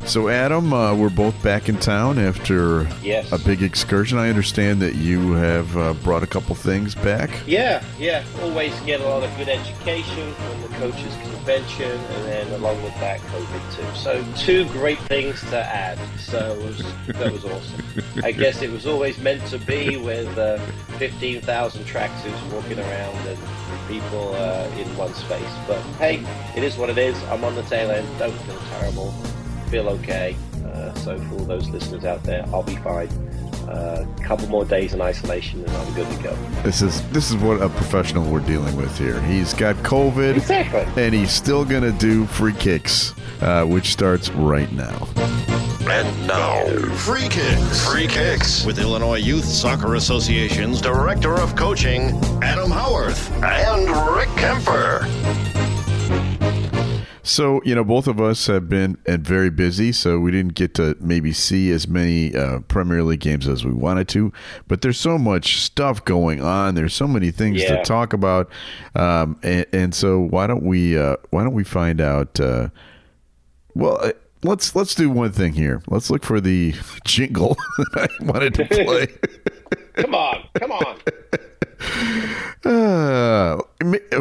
So, Adam, we're both back in town after a big excursion. I understand that you have brought a couple things back. Yeah. Always get a lot of good education from the coaches' convention, and then along with that, COVID too. So, two great things to add. So, that was awesome. I guess it was always meant to be with 15,000 tracksuits walking around and people in one space. But hey, it is what it is. I'm on the tail end. Don't feel terrible. Feel okay. So for all those listeners out there, I'll be fine. A couple more days in isolation and I'm good to go. This is what a professional we're dealing with here. He's got COVID, exactly, and he's still gonna do free kicks, which starts right now. And now, Free Kicks. Free Kicks with Illinois Youth Soccer Association's Director of Coaching, Adam Howarth, and Rick Kemper. So, both of us have been very busy, so we didn't get to maybe see as many Premier League games as we wanted to. But there's so much stuff going on. There's so many things to talk about, and so why don't we find out? Let's do one thing here. Let's look for the jingle that I wanted to play. Come on.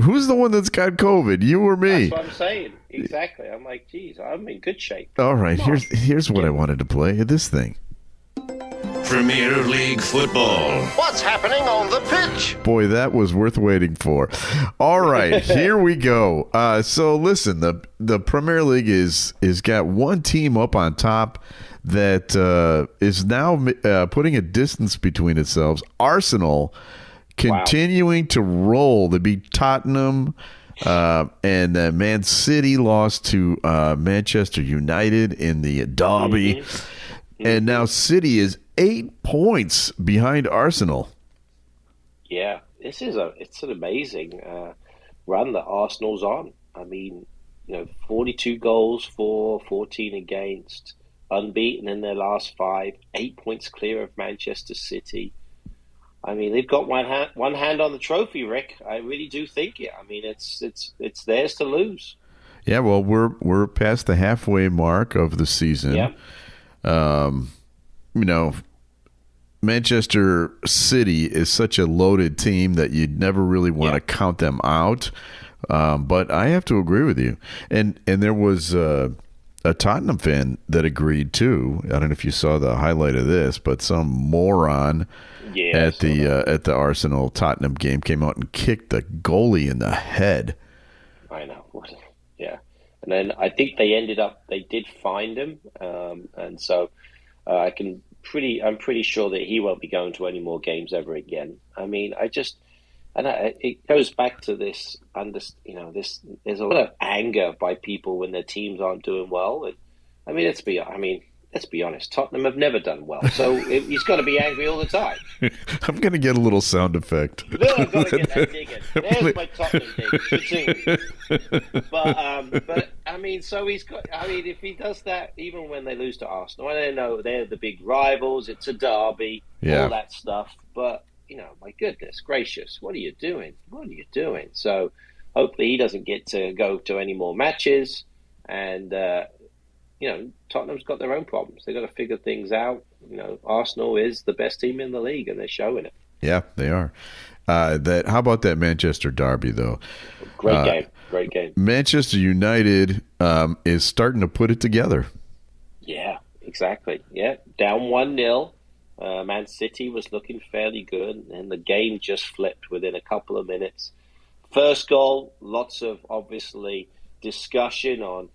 Who's the one that's got COVID? You or me? That's what I'm saying. Exactly. I'm like, geez, I'm in good shape. All right. Here's what I wanted to play. This thing. Premier League football. What's happening on the pitch? Boy, that was worth waiting for. All right, here we go. So listen, the Premier League is got one team up on top that is now putting a distance between itself. Arsenal continuing to roll. They beat Tottenham, and Man City lost to Manchester United in the derby. Mm-hmm. And now City is 8 points behind Arsenal. Yeah, it's an amazing run that Arsenal's on. I mean, 42 goals for, 14 against, unbeaten in their last 5, 8 points clear of Manchester City. I mean, they've got one hand on the trophy, Rick. I really do think it. I mean, it's theirs to lose. Yeah, well, we're past the halfway mark of the season. Yeah. Manchester City is such a loaded team that you'd never really want to count them out. But I have to agree with you. And there was a Tottenham fan that agreed too. I don't know if you saw the highlight of this, but some moron at the Arsenal Tottenham game came out and kicked the goalie in the head. I know. Yeah. And then I think they did find him. And so I'm pretty sure that he won't be going to any more games ever again. I mean, it goes back to this, there's a lot of anger by people when their teams aren't doing well. And, let's be honest, Tottenham have never done well. So he's got to be angry all the time. I'm going to get a little sound effect. No, I've got to get that digging. There's my Tottenham dig. But so he's got, if he does that, even when they lose to Arsenal, I know they're the big rivals, it's a derby, all that stuff. But, my goodness gracious, what are you doing? So hopefully he doesn't get to go to any more matches. And, Tottenham's got their own problems. They've got to figure things out. Arsenal is the best team in the league, and they're showing it. Yeah, they are. How about that Manchester derby, though? Great game. Manchester United is starting to put it together. Yeah, exactly. Yeah, down 1-0. Man City was looking fairly good, and the game just flipped within a couple of minutes. First goal, lots of, obviously, discussion on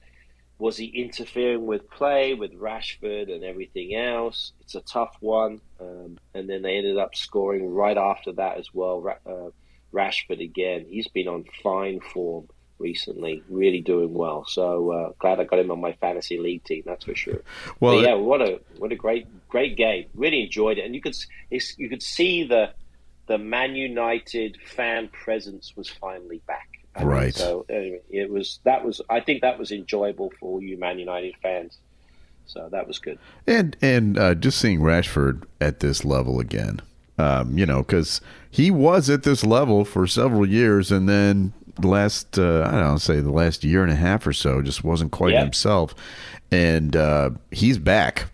was he interfering with play, with Rashford and everything else. It's a tough one. And then they ended up scoring right after that as well. Rashford again. He's been on fine form recently, really doing well. So glad I got him on my fantasy league team, that's for sure. Well, but yeah, what a great game. Really enjoyed it. And you could see the Man United fan presence was finally back. Right. So anyway, I think that was enjoyable for all you Man United fans. So that was good. And just seeing Rashford at this level again, because he was at this level for several years, and then the last I don't know, say the last year and a half or so, just wasn't quite himself, and he's back.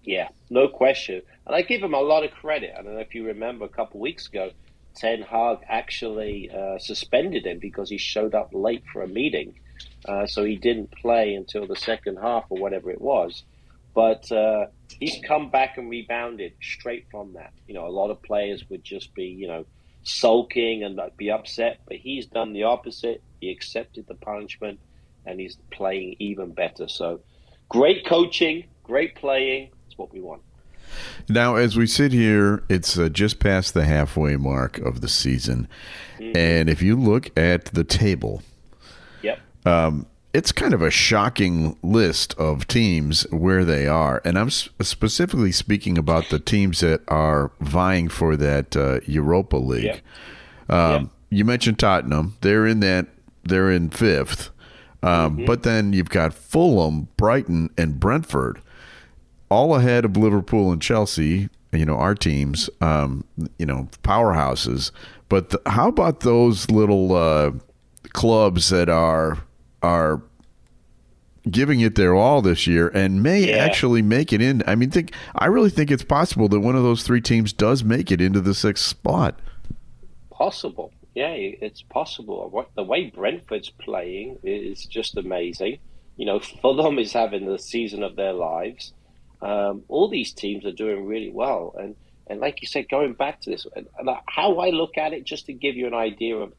Yeah, no question. And I give him a lot of credit. I don't know if you remember a couple of weeks ago, Ten Hag actually suspended him because he showed up late for a meeting. So he didn't play until the second half or whatever it was. But he's come back and rebounded straight from that. You know, a lot of players would just be, you know, sulking and be upset. But he's done the opposite. He accepted the punishment, and he's playing even better. So great coaching, great playing. It's what we want. Now, as we sit here, it's just past the halfway mark of the season. And if you look at the table, it's kind of a shocking list of teams where they are. And I'm specifically speaking about the teams that are vying for that Europa League. You mentioned Tottenham. They're in fifth. But then you've got Fulham, Brighton, and Brentford, all ahead of Liverpool and Chelsea, you know, our teams, you know, powerhouses. But how about those little clubs that are giving it their all this year and may actually make it in? I mean, I really think it's possible that one of those three teams does make it into the sixth spot. Possible. Yeah, it's possible. The way Brentford's playing is just amazing. You know, Fulham is having the season of their lives. All these teams are doing really well. And like you said, going back to this, and how I look at it, just to give you an idea of,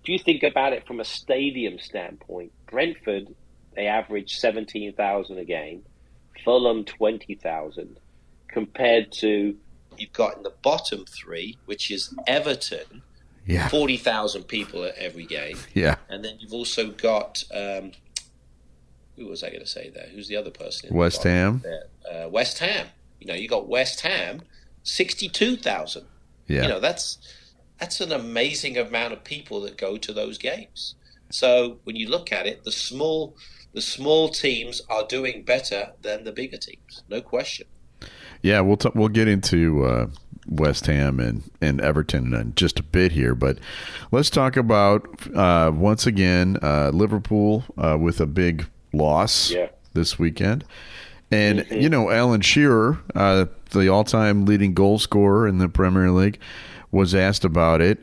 if you think about it from a stadium standpoint, Brentford, they average 17,000 a game, Fulham 20,000, compared to, you've got in the bottom three, which is Everton, 40,000 people at every game. Yeah. And then you've also got, who was I going to say there? Who's the other person? West Ham. West Ham. You know, you got West Ham, 62,000. Yeah. You know, that's an amazing amount of people that go to those games. So when you look at it, the small teams are doing better than the bigger teams, no question. Yeah, we'll get into West Ham and Everton in just a bit here, but let's talk about once again Liverpool with a big loss this weekend. And, you know, Alan Shearer, the all-time leading goal scorer in the Premier League, was asked about it.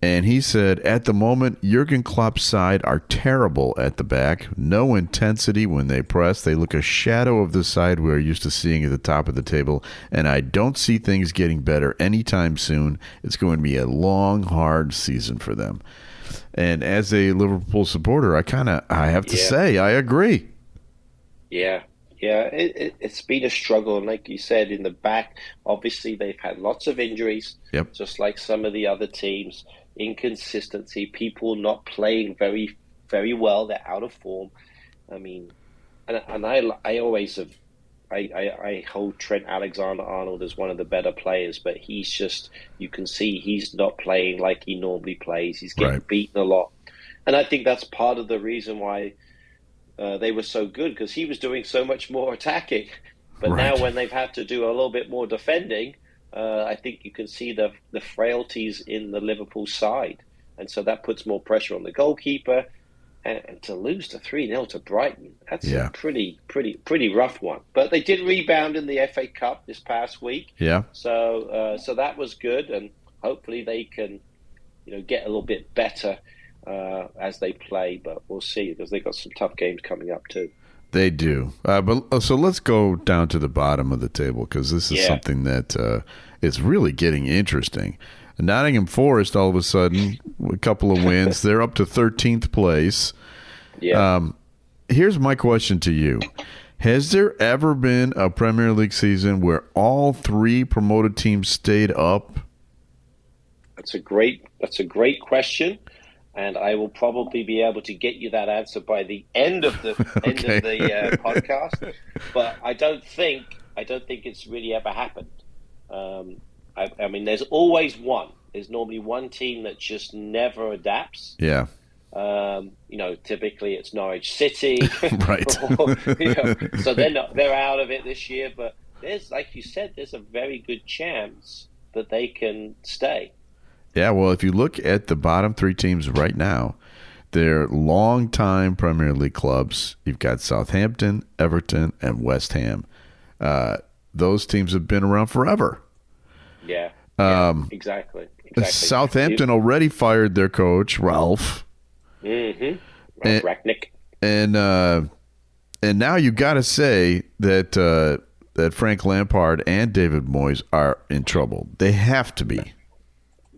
And he said, at the moment, Jurgen Klopp's side are terrible at the back. No intensity when they press. They look a shadow of the side we're used to seeing at the top of the table. And I don't see things getting better anytime soon. It's going to be a long, hard season for them. And as a Liverpool supporter, I have to say, I agree. Yeah, it's been a struggle. And like you said, in the back, obviously they've had lots of injuries, just like some of the other teams. Inconsistency, people not playing very, very well. They're out of form. I mean, and I always have, I hold Trent Alexander-Arnold as one of the better players, but he's just, you can see he's not playing like he normally plays. He's getting beaten a lot. And I think that's part of the reason why they were so good, because he was doing so much more attacking. But now when they've had to do a little bit more defending, I think you can see the frailties in the Liverpool side. And so that puts more pressure on the goalkeeper. And to lose to 3-0 to Brighton, that's a pretty rough one. But they did rebound in the FA Cup this past week. Yeah. So that was good, and hopefully they can, get a little bit better as they play. But we'll see, because they've got some tough games coming up too. They do. So let's go down to the bottom of the table, because this is something that is really getting interesting. Nottingham Forest, all of a sudden, a couple of wins. They're up to 13th place. Yeah. Here's my question to you. Has there ever been a Premier League season where all three promoted teams stayed up? That's a great question. And I will probably be able to get you that answer by the end of the podcast. But I don't think it's really ever happened. I mean, there's always one. There's normally one team that just never adapts. Yeah. Typically it's Norwich City. Right. So they're out of it this year. But there's, like you said, there's a very good chance that they can stay. Yeah, well, if you look at the bottom three teams right now, they're long-time Premier League clubs. You've got Southampton, Everton, and West Ham. Those teams have been around forever. Yeah, exactly. Southampton already fired their coach, Ralph. Mm-hmm. Ralph Rangnick. And now you got to say that Frank Lampard and David Moyes are in trouble. They have to be.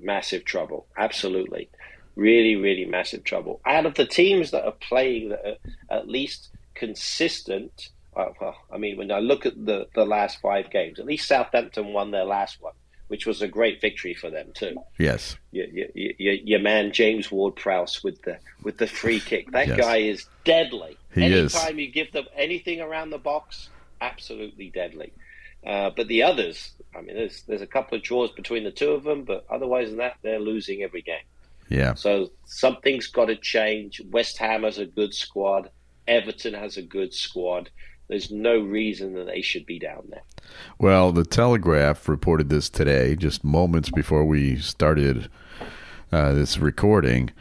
Massive trouble. Absolutely. Really, really massive trouble. Out of the teams that are playing that are at least consistent, when I look at the last 5 games, at least Southampton won their last one, which was a great victory for them too. Yes. Your man James Ward-Prowse with the free kick. That guy is deadly. Anytime you give them anything around the box, absolutely deadly. But the others, there's a couple of draws between the two of them, but otherwise than that, they're losing every game. Yeah. So something's got to change. West Ham has a good squad. Everton has a good squad. There's no reason that they should be down there. Well, the Telegraph reported this today, just moments before we started this recording.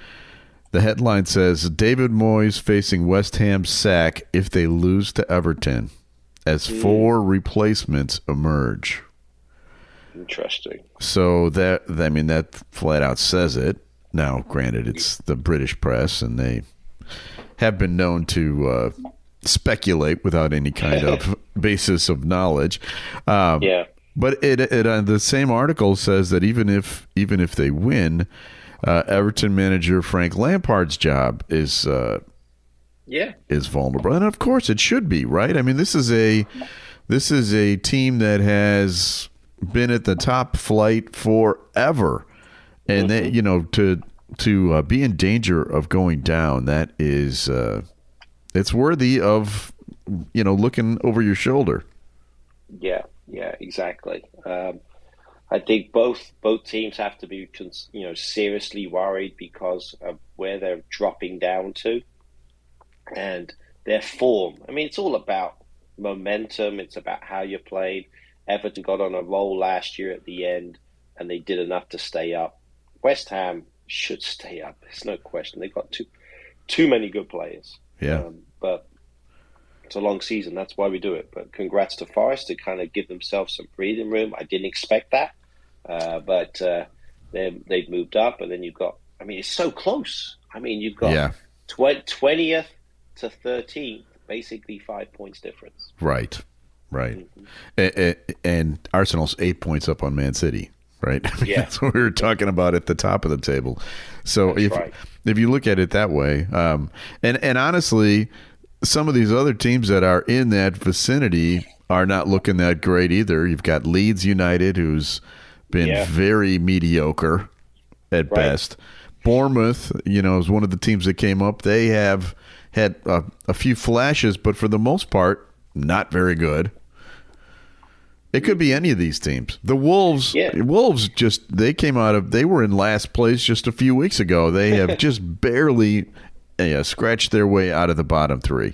The headline says, David Moyes facing West Ham's sack if they lose to Everton as 4 replacements emerge. Interesting. So that flat out says it. Now, granted, it's the British press, and they have been known to speculate without any kind of basis of knowledge. But the same article says that even if they win, Everton manager Frank Lampard's job is vulnerable, and of course it should be, right? I mean, this is a team that has been at the top flight forever. And they, to be in danger of going down, that is, it's worthy of, looking over your shoulder. Yeah, exactly. I think both teams have to be, seriously worried because of where they're dropping down to, and their form. I mean, it's all about momentum. It's about how you played. Everton got on a roll last year at the end, and they did enough to stay up. West Ham should stay up. There's no question. They've got too many good players. Yeah. But it's a long season. That's why we do it. But congrats to Forest to kind of give themselves some breathing room. I didn't expect that. But they've moved up. And then you've got, it's so close. You've got 20th to 13th, basically 5 points difference. Right. And Arsenal's 8 points up on Man City. Right. That's what we were talking about at the top of the table. So if you look at it that way, and honestly, some of these other teams that are in that vicinity are not looking that great either. You've got Leeds United, who's been very mediocre at best. Bournemouth, is one of the teams that came up. They have had a few flashes, but for the most part, not very good. It could be any of these teams. The Wolves, they were in last place just a few weeks ago. They have just barely scratched their way out of the bottom 3.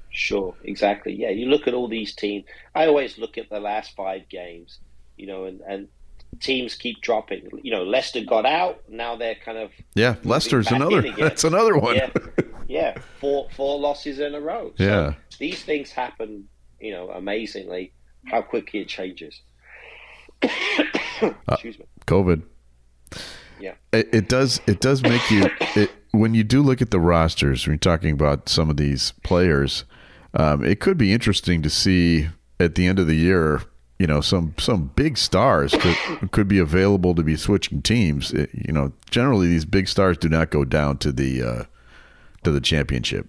Sure, exactly. Yeah, you look at all these teams. I always look at the last 5 games, and teams keep dropping. Leicester got out. Now they're kind of Leicester's another. That's another one. Yeah, 4 losses in a row. So these things happen, amazingly. How quickly it changes. Excuse me. COVID. Yeah. It does make you when you do look at the rosters, when you're talking about some of these players, it could be interesting to see at the end of the year, some big stars could be available to be switching teams. Generally these big stars do not go down to the championship.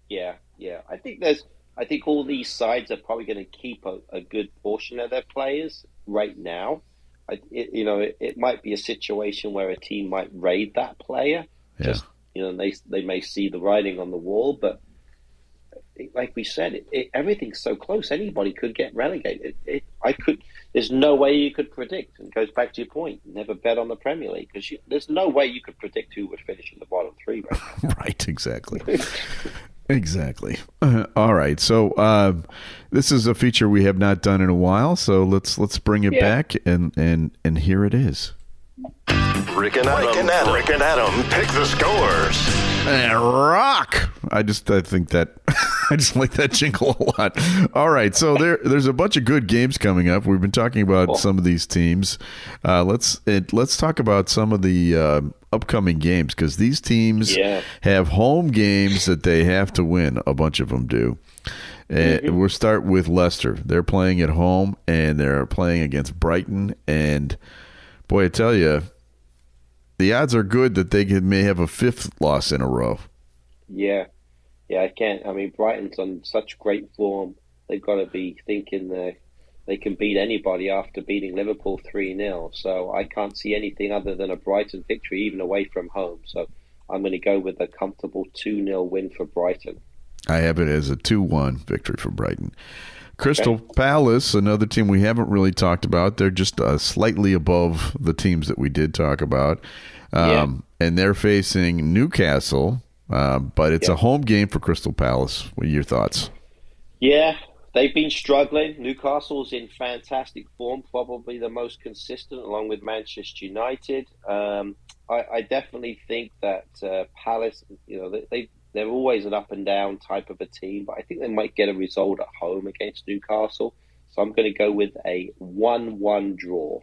Yeah. I think all these sides are probably going to keep a good portion of their players right now. It might be a situation where a team might raid that player. Yeah. They may see the writing on the wall, but like we said, everything's so close. Anybody could get relegated. There's no way you could predict. And it goes back to your point. Never bet on the Premier League because there's no way you could predict who would finish in the bottom 3 right now. Right, exactly. Exactly. All right. So this is a feature we have not done in a while. So let's bring it back and here it is. Rick and Adam pick the scores. And rock. I think that I just like that jingle a lot. All right, so there's a bunch of good games coming up. We've been talking about some of these teams. Let's talk about some of the upcoming games, because these teams have home games that they have to win. A bunch of them do. We'll start with Leicester. They're playing at home, and they're playing against Brighton. And boy, I tell you, the odds are good that they may have a fifth loss in a row. Yeah, I can't. I mean, Brighton's on such great form. They've got to be thinking they can beat anybody after beating Liverpool 3-0. So I can't see anything other than a Brighton victory, even away from home. So I'm going to go with a comfortable 2-0 win for Brighton. I have it as a 2-1 victory for Brighton. Crystal Palace, another team we haven't really talked about. They're just slightly above the teams that we did talk about. And they're facing Newcastle, but it's a home game for Crystal Palace. What are your thoughts? Yeah, they've been struggling. Newcastle's in fantastic form, probably the most consistent, along with Manchester United. I definitely think that Palace, they're always an up and down type of a team, but I think they might get a result at home against Newcastle. So I'm going to go with a 1-1 draw.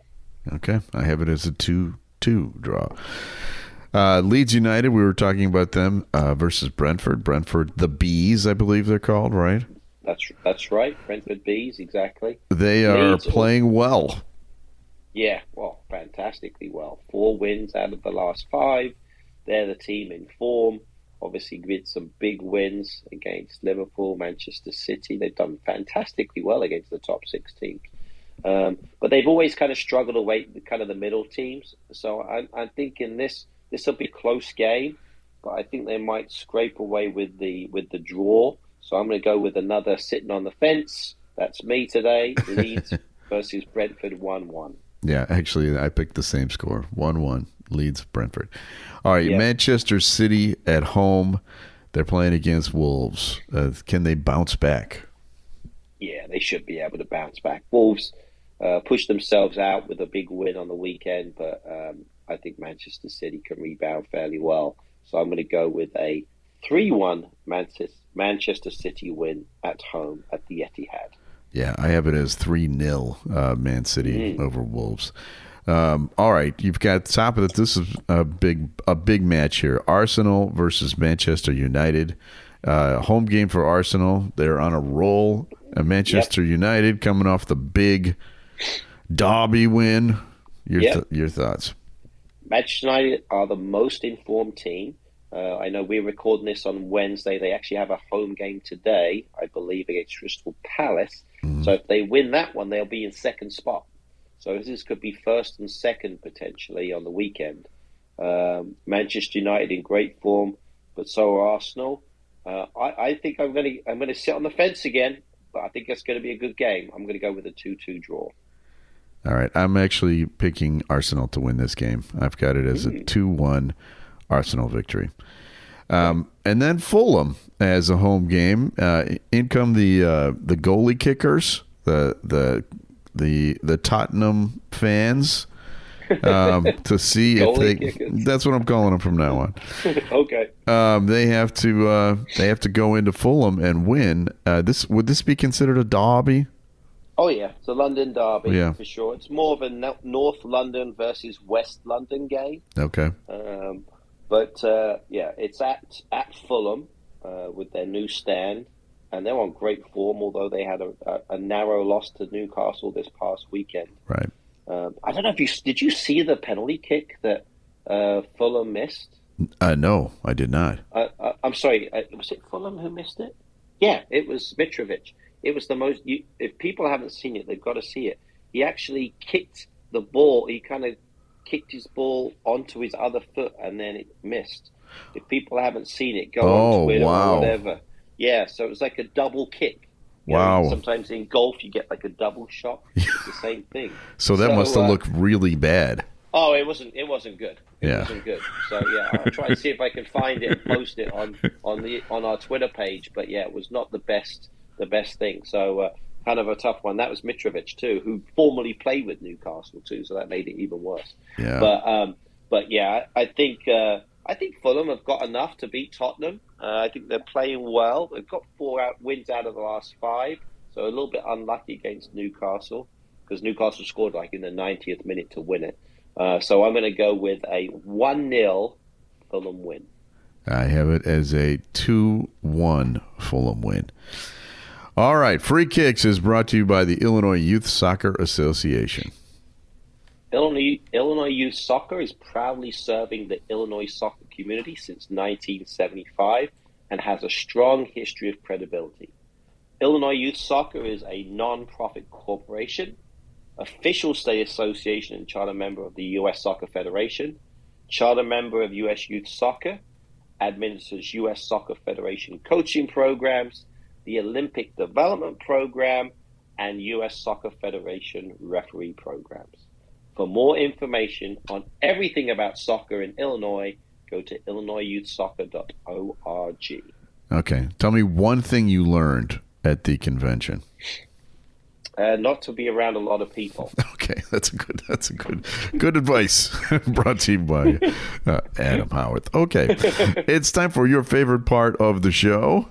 Okay, I have it as a 2-2 draw. Leeds United, we were talking about them versus Brentford. Brentford, the Bees, I believe they're called, right? That's right, Brentford Bees, exactly. They are playing well. Yeah, well, fantastically well. 4 wins out of the last 5. They're the team in form. Obviously, with some big wins against Liverpool, Manchester City. They've done fantastically well against the top 6 teams. But they've always kind of struggled away with kind of the middle teams. So I'm thinking this will be a close game, but I think they might scrape away with the draw. So I'm going to go with another sitting on the fence. That's me today. Leeds versus Brentford 1-1. Yeah, actually, I picked the same score. 1-1, Leeds, Brentford. All right, Manchester City at home. They're playing against Wolves. Can they bounce back? Yeah, they should be able to bounce back. Wolves pushed themselves out with a big win on the weekend, but I think Manchester City can rebound fairly well. So I'm going to go with a 3-1 Manchester City win at home at the Etihad. Yeah, I have it as 3-0 Man City over Wolves. All right, you've got top of it. This is a big match here. Arsenal versus Manchester United. Home game for Arsenal. They're on a roll. Manchester United coming off the big Derby win. Your thoughts? Manchester United are the most informed team. I know we're recording this on Wednesday. They actually have a home game today, I believe, against Crystal Palace. So if they win that one, they'll be in second spot. So this could be first and second potentially on the weekend. Manchester United in great form, but so are Arsenal. I think I'm going to sit on the fence again, but I think it's going to be a good game. I'm going to go with a 2-2 draw. All right, I'm actually picking Arsenal to win this game. I've got it as a 2-1 Arsenal victory. And then Fulham as a home game. In come the goalie kickers, the Tottenham fans, to see if they. Kickers. That's what I'm calling them from now on. Okay. They have to go into Fulham and win. Would this be considered a derby? Oh yeah, it's a London derby for sure. It's more of a North London versus West London game. Okay. But it's at Fulham with their new stand, and they're on great form. Although they had a narrow loss to Newcastle this past weekend. Right. I don't know if did you see the penalty kick that Fulham missed? No, I did not. I'm sorry. Was it Fulham who missed it? Yeah, it was Mitrovic. It was the most. If people haven't seen it, they've got to see it. He actually kicked the ball. He kind of kicked his ball onto his other foot, and then it missed. If people haven't seen it, go on Twitter or whatever. Yeah, so it was like a double kick. Wow. Sometimes in golf you get like a double shot. It's the same thing. So that must have looked really bad. Oh, it wasn't good. It wasn't good. So I'll try and see if I can find it and post it on our Twitter page. But yeah, it was not the best thing. So kind of a tough one. That was Mitrovic too, who formerly played with Newcastle too. So that made it even worse. Yeah. But yeah, I think I think Fulham have got enough to beat Tottenham. I think they're playing well. They've got 4 wins out of the last 5, so a little bit unlucky against Newcastle because Newcastle scored like in the 90th minute to win it. So I'm going to go with a 1-0 Fulham win. I have it as a 2-1 Fulham win. All right, Free Kicks is brought to you by the Illinois Youth Soccer Association. Illinois Youth Soccer is proudly serving the Illinois soccer community since 1975 and has a strong history of credibility. Illinois Youth Soccer is a non-profit corporation, official state association and charter member of the U.S. Soccer Federation, charter member of U.S. Youth Soccer, administers U.S. Soccer Federation coaching programs, the Olympic Development Program, and U.S. Soccer Federation referee programs. For more information on everything about soccer in Illinois, go to illinoisyouthsoccer.org. Okay. Tell me one thing you learned at the convention. Not to be around a lot of people. Okay, that's a good advice. Brought to you by Adam Howarth. Okay, it's time for your favorite part of the show.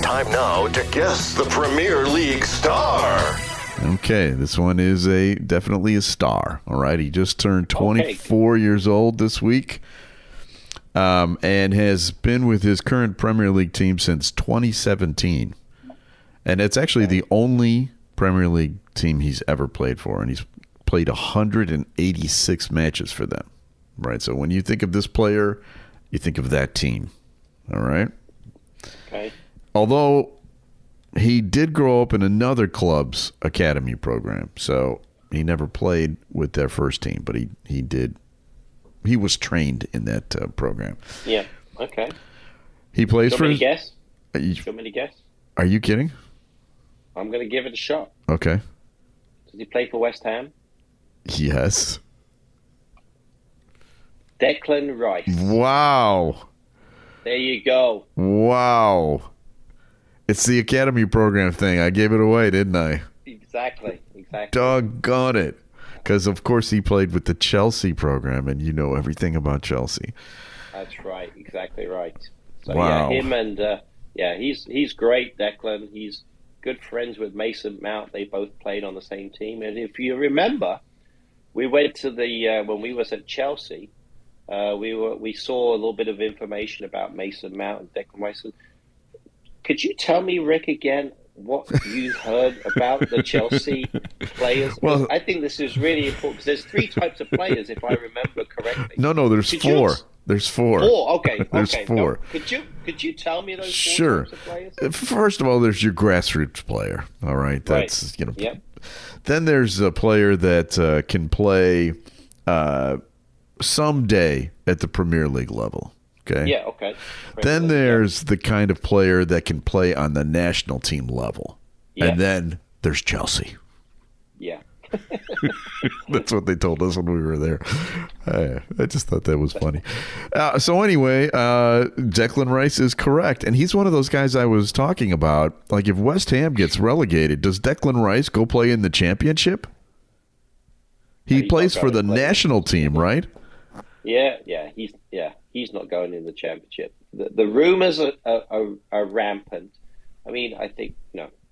Time now to guess the Premier League star. Okay, this one is definitely a star. All right, he just turned 24 years old this week, and has been with his current Premier League team since 2017, and it's actually the only Premier League team he's ever played for, and he's played 186 matches for them. Right, so when you think of this player, you think of that team. All right. Okay. Although he did grow up in another club's academy program, so he never played with their first team, but he did. He was trained in that program. Yeah. Okay. He plays for. Guess? Do you want me to guess? Are you kidding? I'm going to give it a shot. Okay. Does he play for West Ham? Yes. Declan Rice. Wow. There you go. Wow. It's the academy program thing. I gave it away, didn't I? Exactly. Doggone it. Because, of course, he played with the Chelsea program, and you know everything about Chelsea. That's right. Exactly right. So, wow. Yeah, him and, he's great, Declan. He's good friends with Mason Mount. They both played on the same team. And if you remember, we went to when we was at Chelsea, we saw a little bit of information about Mason Mount and Declan Rice. Could you tell me, Rick, again, what you heard about the Chelsea players? Well, I think this is really important because there's 3 types of players, if I remember correctly. No, there's 4. There's 4. 4, okay. There's 4. No, could you tell me those 4 sure. types of players? First of all, there's your grassroots player. All right, that's right. Yep. Then there's a player that can play someday at the Premier League level. Okay. Yeah. Okay. Then there's the kind of player that can play on the national team level, and then there's Chelsea. Yeah. That's what they told us when we were there. I just thought that was funny. So anyway, Declan Rice is correct. And he's one of those guys I was talking about. Like if West Ham gets relegated, does Declan Rice go play in the championship? He plays for the national team, right? Yeah. He's not going in the championship. The rumors are rampant. I mean, I think,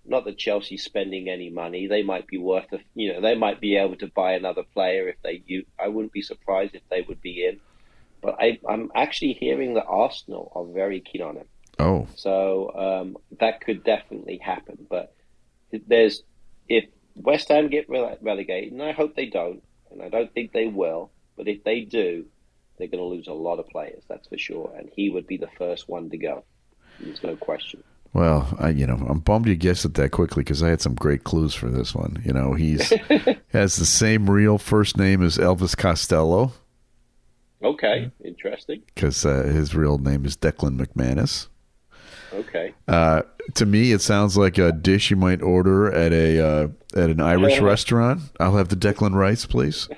not that Chelsea's spending any money. They might be they might be able to buy another player if I wouldn't be surprised if they would be in. But I'm actually hearing that Arsenal are very keen on him. Oh. So that could definitely happen. But if West Ham get relegated, and I hope they don't, and I don't think they will, but if they do, they're going to lose a lot of players, that's for sure. And he would be the first one to go. There's no question. Well, I'm bummed you guessed it that quickly because I had some great clues for this one. He's has the same real first name as Elvis Costello. Okay, interesting. Because his real name is Declan McManus. Okay. To me, it sounds like a dish you might order at an Irish restaurant. I'll have the Declan Rice, please.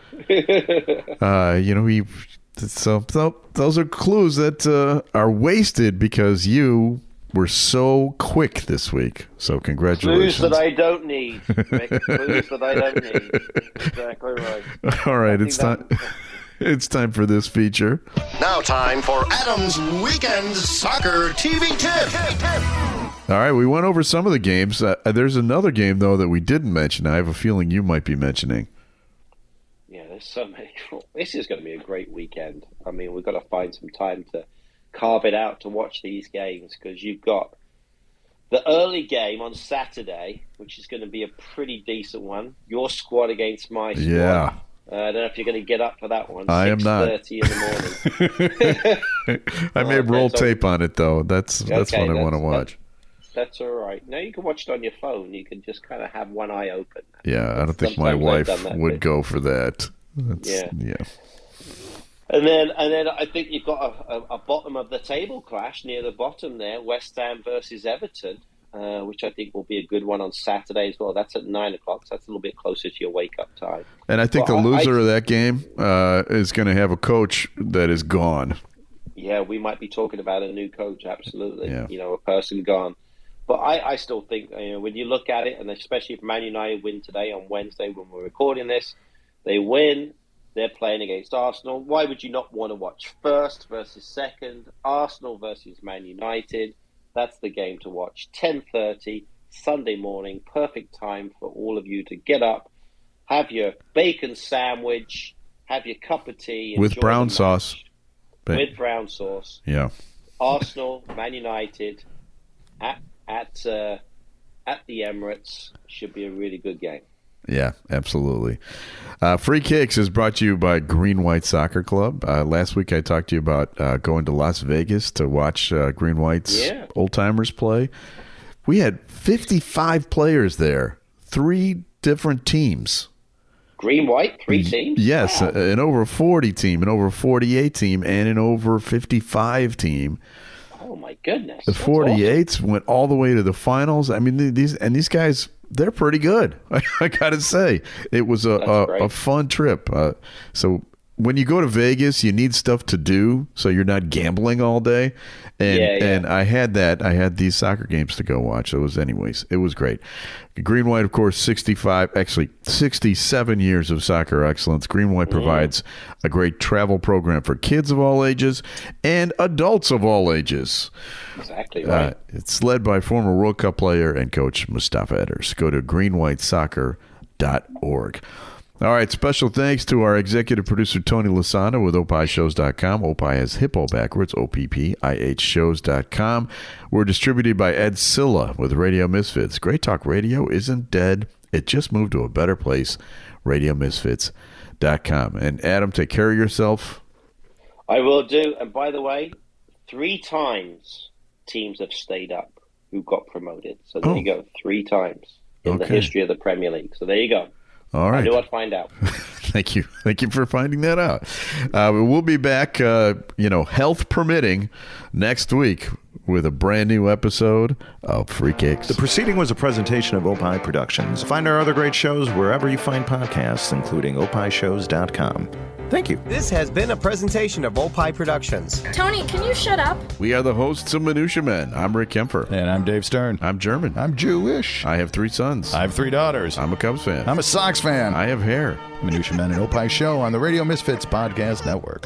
So those are clues that are wasted because you were so quick this week. So congratulations. Clues that I don't need, Rick. Clues that I don't need. Exactly right. All right, it's time. It's time for this feature. Now time for Adam's Weekend Soccer TV Tip. All right, we went over some of the games. There's another game, though, that we didn't mention. I have a feeling you might be mentioning. Yeah, there's so many. This is going to be a great weekend. I mean, we've got to find some time to carve it out to watch these games, because you've got the early game on Saturday, which is going to be a pretty decent one. Your squad against my squad. Yeah. I don't know if you're going to get up for that one. I am not. 6:30 in the morning. I may roll tape on it, though. That's what I want to watch. That's all right. Now you can watch it on your phone. You can just kind of have one eye open. Yeah, I don't think my wife would go for that. Yeah. And then I think you've got a bottom of the table clash near the bottom there, West Ham versus Everton, which I think will be a good one on Saturday as well. That's at 9 o'clock, so that's a little bit closer to your wake-up time. And I think the loser of that game is going to have a coach that is gone. Yeah, we might be talking about a new coach, absolutely. Yeah. A person gone. But I still think, when you look at it, and especially if Man United win today on Wednesday when we're recording this, they win. They're playing against Arsenal. Why would you not want to watch first versus second? Arsenal versus Man United. That's the game to watch. 10:30, Sunday morning. Perfect time for all of you to get up, have your bacon sandwich, have your cup of tea. With brown sauce. With brown sauce. Yeah. Arsenal, Man United, at the Emirates. Should be a really good game. Yeah, absolutely. Free Kicks is brought to you by Green White Soccer Club. Last week I talked to you about going to Las Vegas to watch Green White's Old Timers play. We had 55 players there, 3 different teams. Green White, 3 teams? Yes, wow. An over 40 team, an over 48 team, and an over 55 team. Oh, my goodness. The 48s awesome. Went all the way to the finals. I mean, these guys, they're pretty good. I got to say, it was a fun trip. So when you go to Vegas, you need stuff to do, so you're not gambling all day. And I had that. I had these soccer games to go watch. It was great. Green White, of course, 67 years of soccer excellence. Green White provides a great travel program for kids of all ages and adults of all ages. Exactly right. It's led by former World Cup player and coach Mustafa Edders. Go to greenwhitesoccer.org. All right, special thanks to our executive producer, Tony Lasana with opishows.com. Opie is hippo backwards, OPPIH shows.com. We're distributed by Ed Silla with Radio Misfits. Great Talk Radio isn't dead. It just moved to a better place, radiomisfits.com. And Adam, take care of yourself. I will do. And by the way, 3 times teams have stayed up who got promoted. So there you go, 3 times in the history of the Premier League. So there you go. All right. I knew I'd find out. Thank you. Thank you for finding that out. We'll be back, health permitting, next week with a brand new episode of Free Kicks. The proceeding was a presentation of Opie Productions. Find our other great shows wherever you find podcasts, including opishows.com. Thank you. This has been a presentation of Opie Productions. Tony, can you shut up? We are the hosts of Minutia Men. I'm Rick Kemper. And I'm Dave Stern. I'm German. I'm Jewish. I have 3 sons. I have 3 daughters. I'm a Cubs fan. I'm a Sox fan. I have hair. Minutia Men and Opie Show on the Radio Misfits Podcast Network.